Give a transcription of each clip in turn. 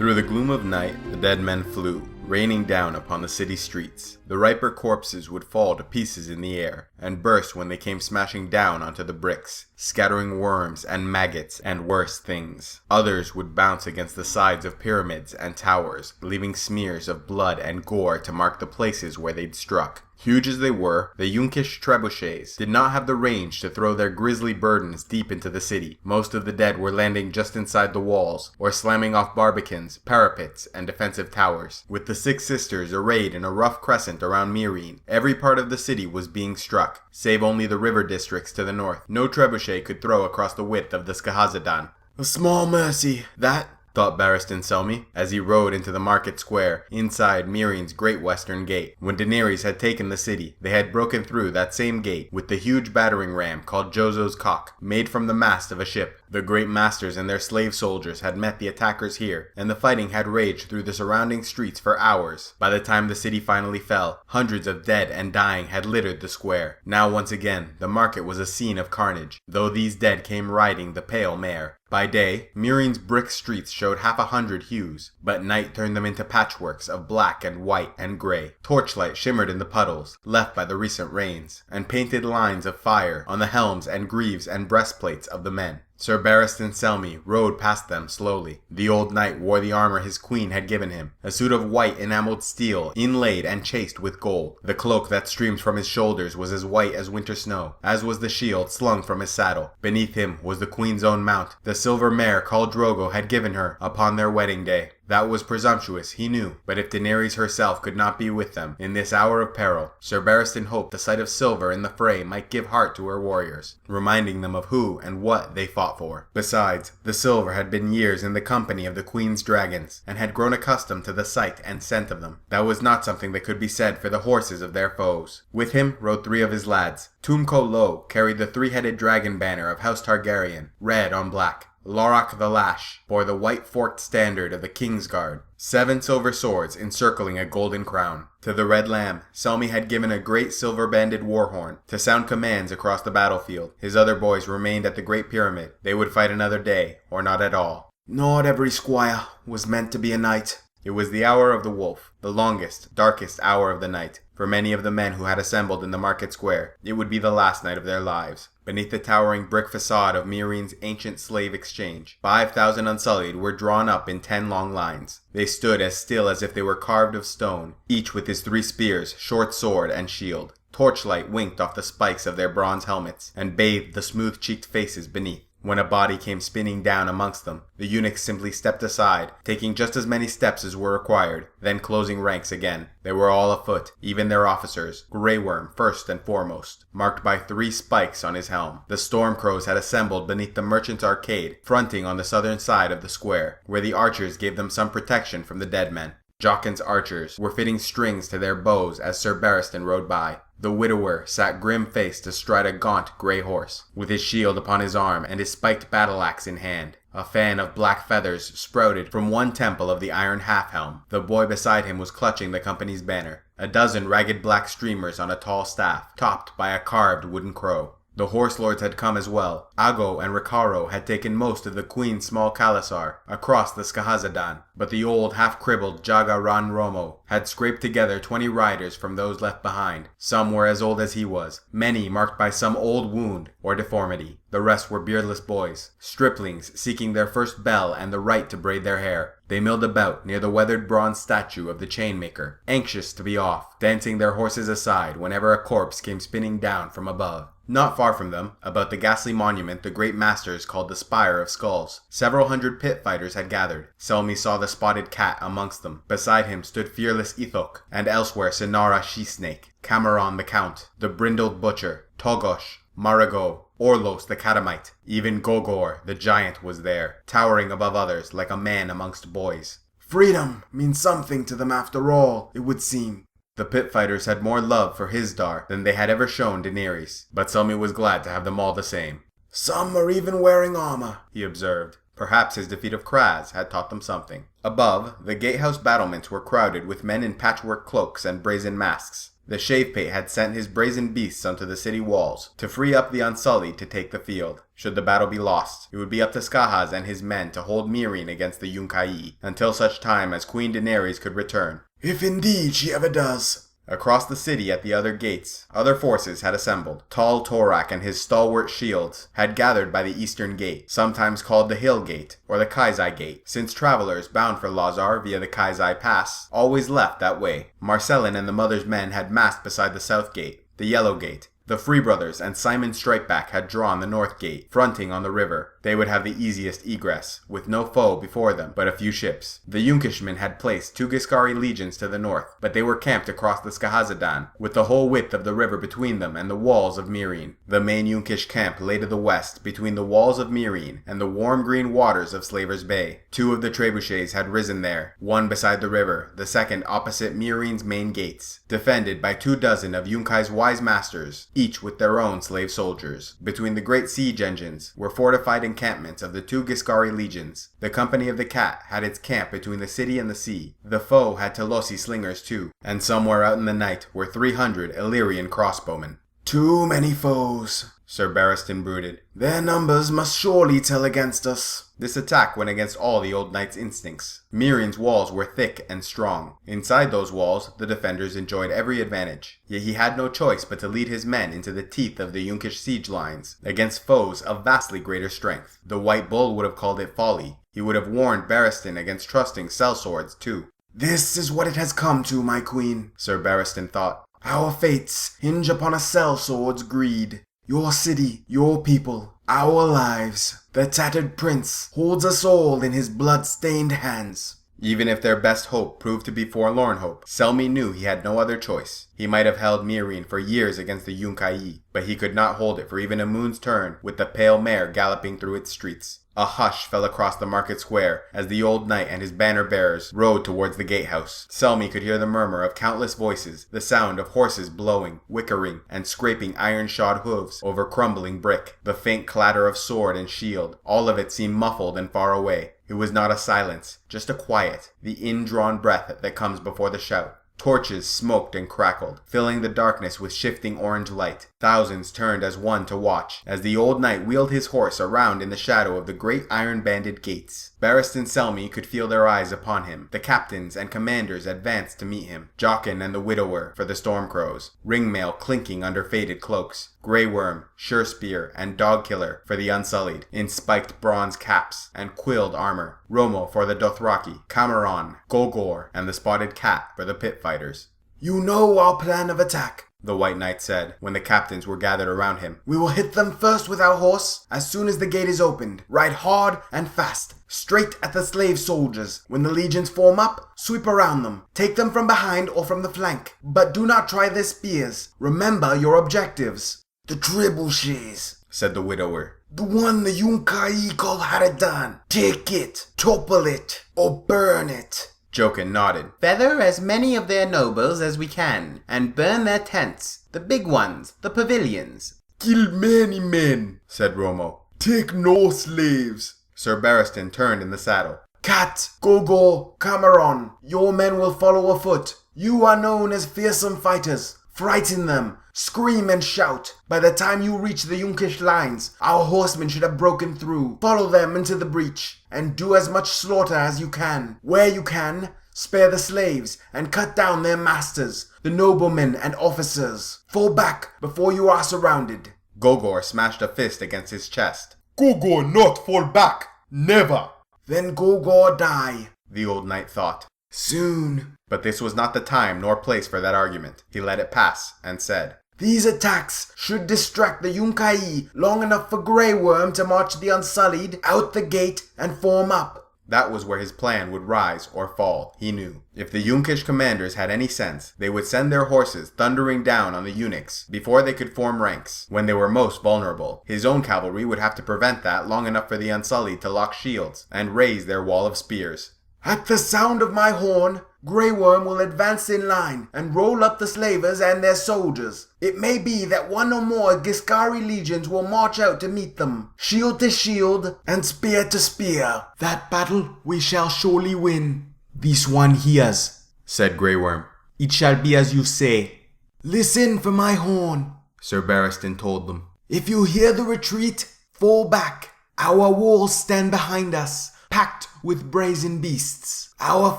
Through the gloom of night, the dead men flew, raining down upon the city streets. The riper corpses would fall to pieces in the air, and burst when they came smashing down onto the bricks, scattering worms and maggots and worse things. Others would bounce against the sides of pyramids and towers, leaving smears of blood and gore to mark the places where they'd struck. Huge as they were, the Yunkish trebuchets did not have the range to throw their grisly burdens deep into the city. Most of the dead were landing just inside the walls, or slamming off barbicans, parapets, and defensive towers. With the Six Sisters arrayed in a rough crescent around Meereen, every part of the city was being struck, save only the river districts to the north. No trebuchet could throw across the width of the Hizdahr. A small mercy, that, thought Barristan Selmy, as he rode into the market square, inside Meereen's great western gate. When Daenerys had taken the city, they had broken through that same gate with the huge battering ram called Jozo's Cock, made from the mast of a ship. The great masters and their slave soldiers had met the attackers here, and the fighting had raged through the surrounding streets for hours. By the time the city finally fell, hundreds of dead and dying had littered the square. Now once again, the market was a scene of carnage, though these dead came riding the Pale Mare. By day, Meereen's brick streets showed 100 hues, but night turned them into patchworks of black and white and gray. Torchlight shimmered in the puddles, left by the recent rains, and painted lines of fire on the helms and greaves and breastplates of the men. Sir Barristan Selmy rode past them slowly. The old knight wore the armor his queen had given him, a suit of white enameled steel, inlaid and chased with gold. The cloak that streamed from his shoulders was as white as winter snow, as was the shield slung from his saddle. Beneath him was the queen's own mount, the silver mare called Drogo had given her upon their wedding day. That was presumptuous, he knew, but if Daenerys herself could not be with them in this hour of peril, Sir Barristan hoped the sight of silver in the fray might give heart to her warriors, reminding them of who and what they fought for. Besides, the silver had been years in the company of the Queen's dragons, and had grown accustomed to the sight and scent of them. That was not something that could be said for the horses of their foes. With him rode 3 of his lads. Tumco Lo carried the 3-headed dragon banner of House Targaryen, red on black. Loraq the Lash bore the white forked standard of the Kingsguard, 7 silver swords encircling a golden crown. To the Red Lamb, Selmy had given a great silver-banded warhorn to sound commands across the battlefield. His other boys remained at the Great Pyramid. They would fight another day, or not at all. Not every squire was meant to be a knight. It was the hour of the wolf, the longest, darkest hour of the night. For many of the men who had assembled in the market square, it would be the last night of their lives. Beneath the towering brick facade of Meereen's ancient slave exchange, 5,000 Unsullied were drawn up in 10 long lines. They stood as still as if they were carved of stone, each with his 3 spears, short sword, and shield. Torchlight winked off the spikes of their bronze helmets, and bathed the smooth-cheeked faces beneath. When a body came spinning down amongst them, the eunuchs simply stepped aside, taking just as many steps as were required, then closing ranks again. They were all afoot, even their officers, Grey Worm first and foremost, marked by 3 spikes on his helm. The Stormcrows had assembled beneath the Merchant's Arcade, fronting on the southern side of the square, where the archers gave them some protection from the dead men. Jockin's archers were fitting strings to their bows as Sir Barristan rode by. The widower sat grim-faced astride a gaunt grey horse, with his shield upon his arm and his spiked battle-axe in hand. A fan of black feathers sprouted from one temple of the iron half-helm. The boy beside him was clutching the company's banner, a dozen ragged black streamers on a tall staff, topped by a carved wooden crow. The horse lords had come as well. Ago and Ricaro had taken most of the Queen's small Khalasar across the Hizdahr, but the old half-crippled Jaga Ran Romo had scraped together 20 riders from those left behind. Some were as old as he was, many marked by some old wound or deformity. The rest were beardless boys, striplings seeking their first bell and the right to braid their hair. They milled about near the weathered bronze statue of the chainmaker, anxious to be off, dancing their horses aside whenever a corpse came spinning down from above. Not far from them, about the ghastly monument the great masters called the Spire of Skulls, several hundred pit fighters had gathered. Selmy saw the spotted cat amongst them. Beside him stood fearless Ithok, and elsewhere Sinara She-Snake, Cameron the Count, the Brindled Butcher, Togosh, Marigot, Orlos the Catamite. Even Gogor the Giant was there, towering above others like a man amongst boys. Freedom means something to them after all, it would seem. The pit fighters had more love for Hizdahr than they had ever shown Daenerys, but Selmy was glad to have them all the same. Some are even wearing armor, he observed. Perhaps his defeat of Kraz had taught them something. Above, the gatehouse battlements were crowded with men in patchwork cloaks and brazen masks. The Shavepate had sent his brazen beasts onto the city walls to free up the Unsullied to take the field. Should the battle be lost, it would be up to Skahaz and his men to hold Meereen against the Yunkai until such time as Queen Daenerys could return. If indeed she ever does. Across the city at the other gates, other forces had assembled. Tall Loraq and his stalwart shields had gathered by the eastern gate, sometimes called the Hill Gate or the Kaizai Gate, since travelers bound for Lazar via the Kaizai Pass always left that way. Marcellin and the Mother's men had massed beside the South Gate, the Yellow Gate. The Free Brothers and Simon Stripeback had drawn the North Gate, fronting on the river. They would have the easiest egress, with no foe before them but a few ships. The Yunkishmen had placed 2 Giscari legions to the north, but they were camped across the Skahazadan, with the whole width of the river between them and the walls of Meereen. The main Yunkish camp lay to the west, between the walls of Meereen and the warm green waters of Slaver's Bay. 2 of the trebuchets had risen there, one beside the river, the second opposite Meereen's main gates, defended by 24 of Yunkai's wise masters, each with their own slave soldiers. Between the great siege engines were fortified encampments of the 2 Giscari legions. The Company of the Cat had its camp between the city and the sea. The foe had Telosi slingers too, and somewhere out in the night were 300 Illyrian crossbowmen. Too many foes, Sir Barristan brooded. Their numbers must surely tell against us. This attack went against all the old knight's instincts. Meereen's walls were thick and strong. Inside those walls, the defenders enjoyed every advantage. Yet he had no choice but to lead his men into the teeth of the Yunkish siege lines, against foes of vastly greater strength. The White Bull would have called it folly. He would have warned Barristan against trusting sellswords too. This is what it has come to, my queen, Sir Barristan thought. Our fates hinge upon a sellsword's greed. Your city, your people, our lives. The tattered prince holds us all in his blood-stained hands. Even if their best hope proved to be forlorn hope, Selmy knew he had no other choice. He might have held Meereen for years against the Yunkai, but he could not hold it for even a moon's turn with the Pale Mare galloping through its streets. A hush fell across the market square as the old knight and his banner bearers rode towards the gatehouse. Selmy could hear the murmur of countless voices, the sound of horses blowing, whickering, and scraping iron-shod hooves over crumbling brick, the faint clatter of sword and shield. All of it seemed muffled and far away. It was not a silence, just a quiet, the indrawn breath that comes before the shout. Torches smoked and crackled, filling the darkness with shifting orange light. Thousands turned as one to watch, as the old knight wheeled his horse around in the shadow of the great iron-banded gates. Barristan Selmy could feel their eyes upon him. The captains and commanders advanced to meet him. Jockin and the Widower for the Stormcrows, Ringmail clinking under faded cloaks, Grey Worm, Surespear, and Dogkiller for the Unsullied, in spiked bronze caps and quilled armor, Romo for the Dothraki, Cameron, Golgor, and the Spotted Cat for the pit fighters. You know our plan of attack, the White Knight said, when the captains were gathered around him. We will hit them first with our horse, as soon as the gate is opened. Ride hard and fast, straight at the slave soldiers. When the legions form up, sweep around them. Take them from behind or from the flank. But do not try their spears. Remember your objectives. The trebuchets, said the Widower. The one the Yunkai call Haradan. Take it, topple it, or burn it. Jockin nodded. Feather as many of their nobles as we can, and burn their tents, the big ones, the pavilions. Kill many men, said Romo. Take no slaves. Sir Barristan turned in the saddle. Cat, Golgor, Cameron, your men will follow afoot. You are known as fearsome fighters. Frighten them, scream and shout. By the time you reach the Yunkish lines, our horsemen should have broken through. Follow them into the breach, and do as much slaughter as you can. Where you can, spare the slaves, and cut down their masters, the noblemen and officers. Fall back before you are surrounded. Golgor smashed a fist against his chest. Golgor not fall back, never. Then Golgor die, the old knight thought. Soon. But this was not the time nor place for that argument. He let it pass and said, These attacks should distract the Yunkai long enough for Grey Worm to march the Unsullied out the gate and form up. That was where his plan would rise or fall, he knew. If the Yunkish commanders had any sense, they would send their horses thundering down on the eunuchs before they could form ranks, when they were most vulnerable. His own cavalry would have to prevent that long enough for the Unsullied to lock shields and raise their wall of spears. At the sound of my horn, Grey Worm will advance in line and roll up the slavers and their soldiers. It may be that one or more Giscari legions will march out to meet them, shield to shield and spear to spear. That battle we shall surely win. This one hears, said Grey Worm. It shall be as you say. Listen for my horn, Sir Barristan told them. If you hear the retreat, fall back. Our walls stand behind us, packed with brazen beasts. Our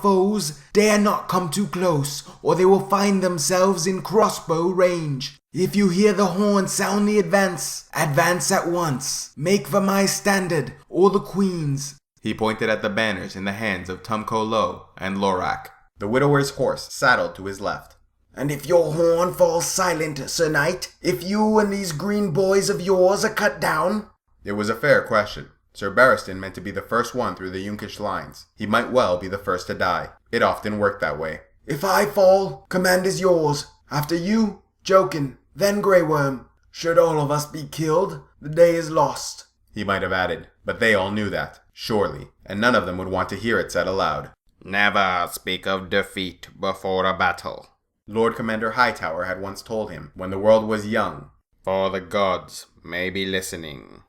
foes dare not come too close, or they will find themselves in crossbow range. If you hear the horn sound the advance, advance at once. Make for my standard, or the Queen's. He pointed at the banners in the hands of Tumco Lo and Loraq. The widower's horse saddled to his left. And if your horn falls silent, Sir Knight, if you and these green boys of yours are cut down? It was a fair question. Sir Barristan meant to be the first one through the Yunkish lines. He might well be the first to die. It often worked that way. If I fall, command is yours. After you, Jokin, then Grey Worm. Should all of us be killed, the day is lost. He might have added, but they all knew that, surely, and none of them would want to hear it said aloud. Never speak of defeat before a battle, Lord Commander Hightower had once told him when the world was young. for the gods may be listening.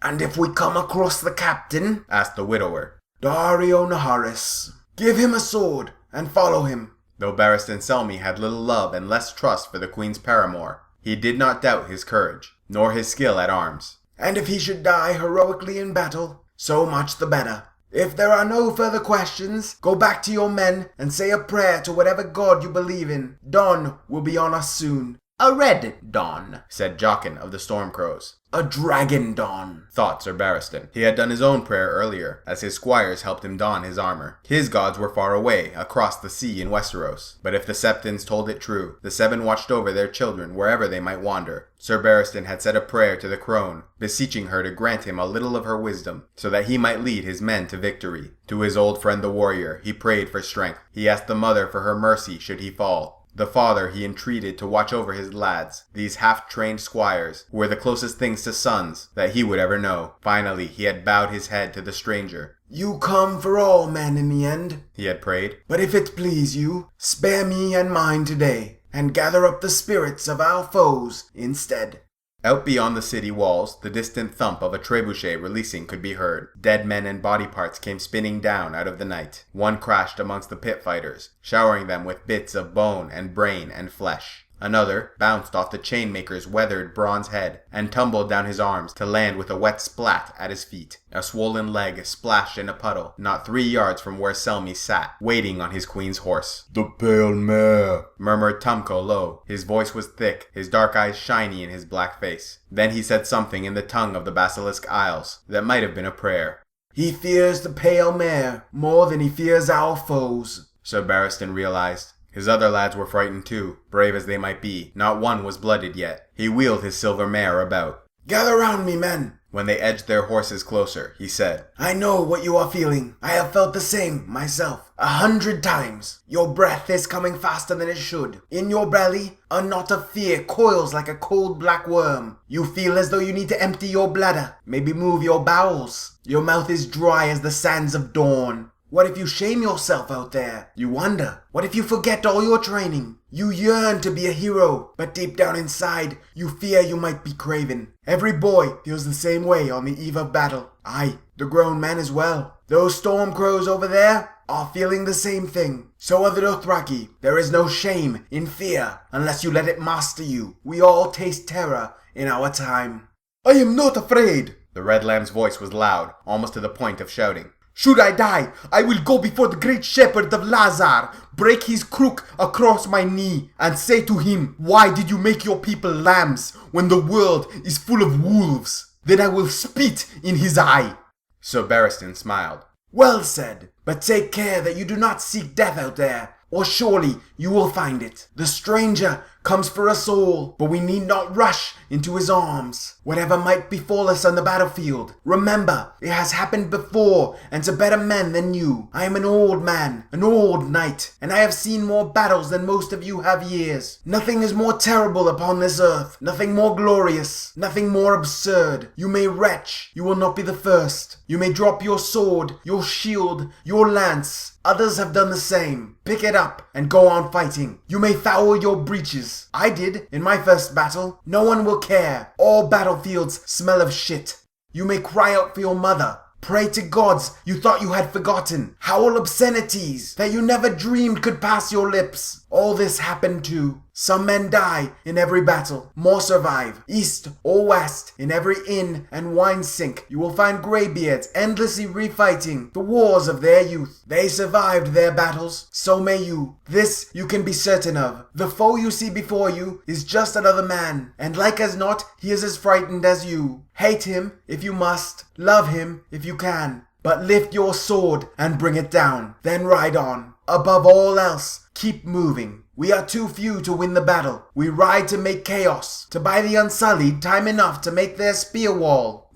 And if we come across the captain? Asked the widower. Daario Naharis. Give him a sword and follow him. Though Barristan Selmy had little love and less trust for the Queen's paramour, he did not doubt his courage, nor his skill at arms. And if he should die heroically in battle, so much the better. If there are no further questions, go back to your men and say a prayer to whatever god you believe in. Dawn will be on us soon. A red dawn, said Jockin of the Stormcrows. A dragon dawn, Thought Sir Barristan. He had done his own prayer earlier, as his squires helped him don his armor. His gods were far away, across the sea in Westeros. But if the Septons told it true, the Seven watched over their children wherever they might wander. Sir Barristan had said a prayer to the crone, beseeching her to grant him a little of her wisdom, so that he might lead his men to victory. To his old friend the warrior, he prayed for strength. He asked the mother for her mercy should he fall. The father he entreated to watch over his lads, these half-trained squires, who were the closest things to sons that he would ever know. Finally, he had bowed his head to the stranger. You come for all men in the end, He had prayed. but if it please you, spare me and mine today, and gather up the spirits of our foes instead. Out beyond the city walls, the distant thump of a trebuchet releasing could be heard. Dead men and body parts came spinning down out of the night. One crashed amongst the pit fighters, showering them with bits of bone and brain and flesh. Another bounced off the chainmaker's weathered bronze head and tumbled down his arms to land with a wet splat at his feet. A swollen leg splashed in a puddle, not 3 yards from where Selmy sat, waiting on his queen's horse. The Pale Mare, Murmured Tumco low. His voice was thick, his dark eyes shiny in his black face. Then he said something in the tongue of the Basilisk Isles that might have been a prayer. He fears the Pale Mare more than he fears our foes. Sir Barristan realized. His other lads were frightened too, brave as they might be. Not one was blooded yet. He wheeled his silver mare about. Gather round me, men. When they edged their horses closer, he said, I know what you are feeling. I have felt the same myself 100 times. Your breath is coming faster than it should. In your belly, a knot of fear coils like a cold black worm. You feel as though you need to empty your bladder, maybe move your bowels. Your mouth is dry as the sands of dawn. What if you shame yourself out there? You wonder. What if you forget all your training? You yearn to be a hero, but deep down inside, you fear you might be craven. Every boy feels the same way on the eve of battle. Aye, the grown men as well. Those Stormcrows over there are feeling the same thing. So are the Dothraki. There is no shame in fear unless you let it master you. We all taste terror in our time. I am not afraid. The Red Lamb's voice was loud, almost to the point of shouting. Should I die, I will go before the great shepherd of Lazar, break his crook across my knee, and say to him, why did you make your people lambs when the world is full of wolves? Then I will spit in his eye. Sir Barristan smiled. Well said, but take care that you do not seek death out there, or surely you will find it. The stranger comes for us all, but we need not rush into his arms. Whatever might befall us on the battlefield, remember, it has happened before, and to better men than you. I am an old man, an old knight, and I have seen more battles than most of you have years. Nothing is more terrible upon this earth, nothing more glorious, nothing more absurd. You may retch, you will not be the first. You may drop your sword, your shield, your lance. Others have done the same. Pick it up and go on fighting. You may foul your breeches. I did in my first battle. No one will care. All battlefields smell of shit. You may cry out for your mother. Pray to gods you thought you had forgotten. Howl obscenities that you never dreamed could pass your lips. All this happened to Some men die in every battle, more survive. East or west, in every inn and wine sink, you will find greybeards endlessly refighting the wars of their youth. They survived their battles, so may you. This you can be certain of. The foe you see before you is just another man, and like as not, he is as frightened as you. Hate him if you must, love him if you can, but lift your sword and bring it down, then ride on. Above all else, keep moving. We are too few to win the battle. We ride to make chaos, to buy the Unsullied time enough to make their spear wall.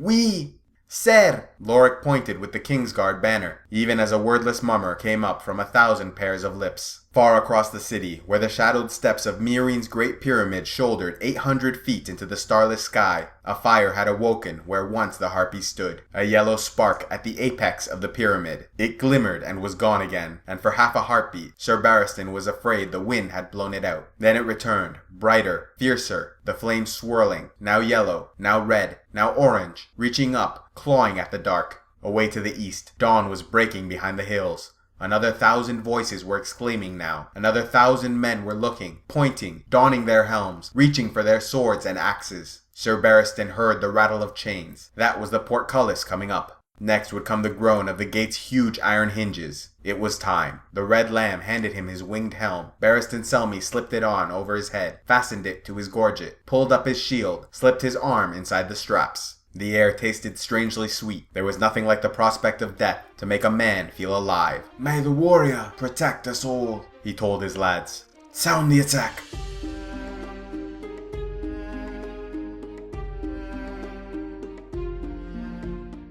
Sir. Loraq pointed with the Kingsguard banner, even as a wordless murmur came up from 1,000 pairs of lips. Far across the city, where the shadowed steps of Meereen's great pyramid shouldered 800 feet into the starless sky, a fire had awoken where once the harpy stood, a yellow spark at the apex of the pyramid. It glimmered and was gone again, and for half a heartbeat, Sir Barristan was afraid the wind had blown it out. Then it returned, brighter, fiercer, the flames swirling, now yellow, now red, now orange, reaching up, clawing at the dark. Away to the east, dawn was breaking behind the hills. Another 1,000 voices were exclaiming now. Another 1,000 men were looking, pointing, donning their helms, reaching for their swords and axes. Sir Barristan heard the rattle of chains. That was the portcullis coming up. Next would come the groan of the gate's huge iron hinges. It was time. The Red Lamb handed him his winged helm. Barristan Selmy slipped it on over his head, fastened it to his gorget, pulled up his shield, slipped his arm inside the straps. The air tasted strangely sweet. There was nothing like the prospect of death to make a man feel alive. May the warrior protect us all, he told his lads. Sound the attack.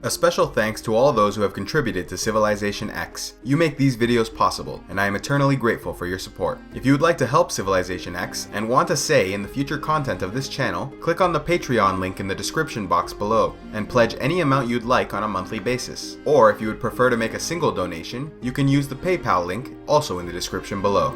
A special thanks to all those who have contributed to CivilizationEx. You make these videos possible, and I am eternally grateful for your support. If you would like to help CivilizationEx and want a say in the future content of this channel, click on the Patreon link in the description box below, and pledge any amount you'd like on a monthly basis. Or if you would prefer to make a single donation, you can use the PayPal link also in the description below.